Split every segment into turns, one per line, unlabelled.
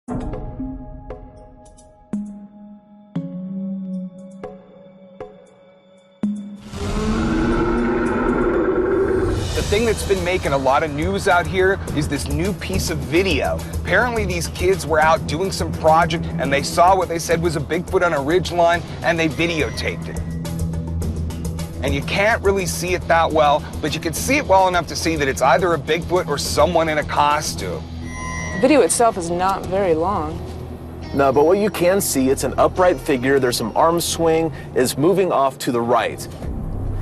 The thing that's been making a lot of news out here is this new piece of video. Apparently these kids were out doing some project and they saw what they said was a Bigfoot on a ridgeline and they videotaped it. And you can't really see it that well, but you can see it well enough to see that it's either a Bigfoot or someone in a costume.
The video itself is not very long.
No, but what you can see, it's an upright figure, there's some arm swing, is moving off to the right.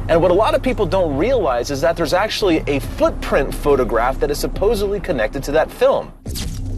And what a lot of people don't realize is that there's actually a footprint photograph that is supposedly connected to that film.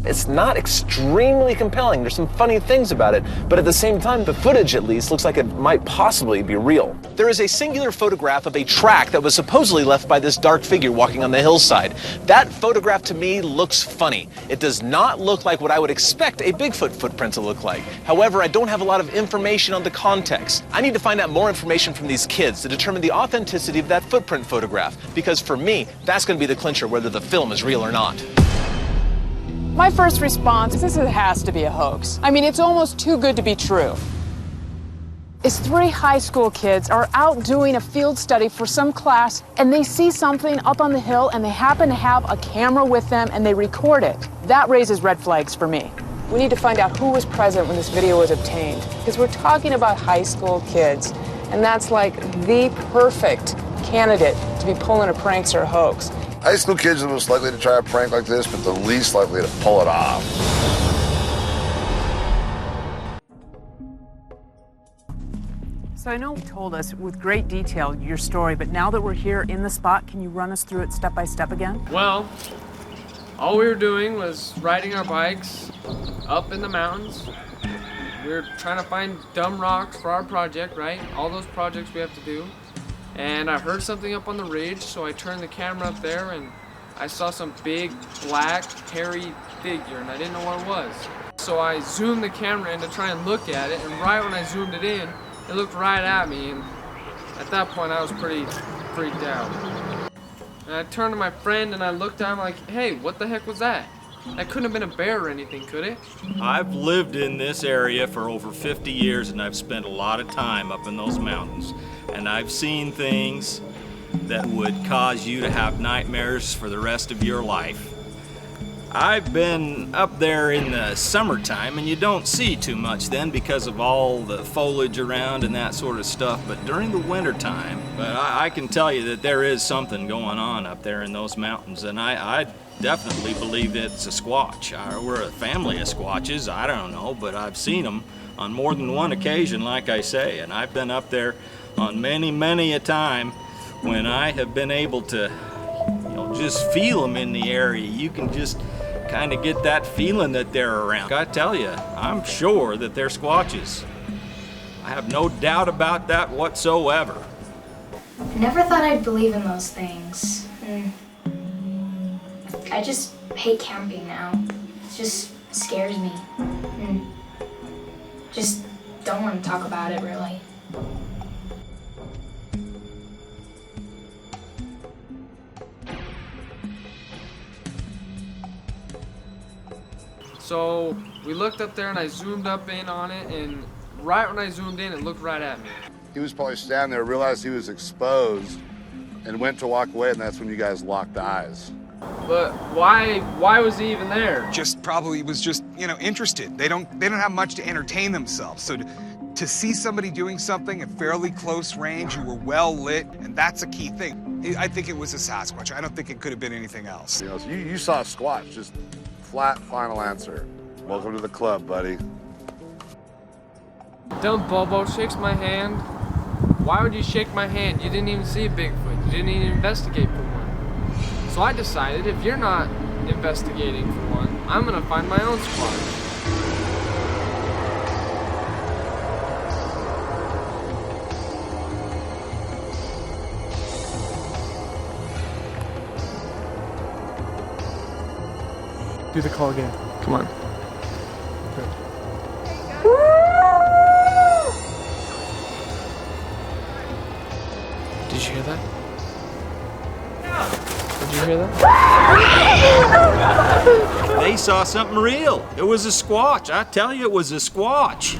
It's not extremely compelling. There's some funny things about it, but at the same time, the footage at least looks like it might possibly be real. There is a singular photograph of a track that was supposedly left by this dark figure walking on the hillside. That photograph to me looks funny. It does not look like what I would expect a Bigfoot footprint to look like. However, I don't have a lot of information on the context. I need to find out more information from these kids to determine the authenticity of that footprint photograph, because for me, that's going to be the clincher whether the film is real or not.
My first response is this has to be a hoax. I mean, it's almost too good to be true. Is 3 high school kids are out doing a field study for some class and they see something up on the hill and they happen to have a camera with them and they record it. That raises red flags for me. We need to find out who was present when this video was obtained, because we're talking about high school kids, and that's like the perfect candidate to be pulling a prank or a hoax.
High school kids are the most likely to try a prank like this, but the least likely to pull it off.
So I know you told us with great detail your story, but now that we're here in the spot, can you run us through it step by step again?
Well, all we were doing was riding our bikes up in the mountains. We were trying to find dumb rocks for our project, right? All those projects we have to do. And I heard something up on the ridge, so I turned the camera up there and I saw some big, black, hairy figure, and I didn't know what it was. So I zoomed the camera in to try and look at it, and right when I zoomed it in, it looked right at me, and at that point I was pretty freaked out. And I turned to my friend and I looked at him like, hey, what the heck was that? That couldn't have been a bear or anything, could it?
I've lived in this area for over 50 years and I've spent a lot of time up in those mountains. And I've seen things that would cause you to have nightmares for the rest of your life. I've been up there in the summertime and you don't see too much then because of all the foliage around and that sort of stuff, but during the wintertime, I can tell you that there is something going on up there in those mountains, and I definitely believe it's a squatch. We're a family of squatches, I don't know, but I've seen them on more than one occasion, like I say, and I've been up there on many a time when I have been able to, just feel them in the area. You can just kind of get that feeling that they're around. I tell you, I'm sure that they're squatches. I have no doubt about that whatsoever.
I never thought I'd believe in those things. I just hate camping now. It just scares me. Just don't want to talk about it, really.
So we looked up there and I zoomed up in on it, and right when I zoomed in, it looked right at me.
He was probably standing there, realized he was exposed, and went to walk away, and that's when you guys locked eyes.
But why was he even there?
Just probably was just, interested. They don't have much to entertain themselves. So to see somebody doing something at fairly close range, you were well lit, and that's a key thing. I think it was a Sasquatch. I don't think it could have been anything else.
So you saw a Squatch, just flat final answer. Welcome to the club, buddy.
Dumb Bobo shakes my hand. Why would you shake my hand? You didn't even see a Bigfoot. You didn't even investigate for one. So I decided, if you're not investigating for one, I'm gonna find my own spot.
Do the call again.
Come on. Did you hear that? Did you hear that?
They saw something real. It was a squatch. I tell you, it was a squatch.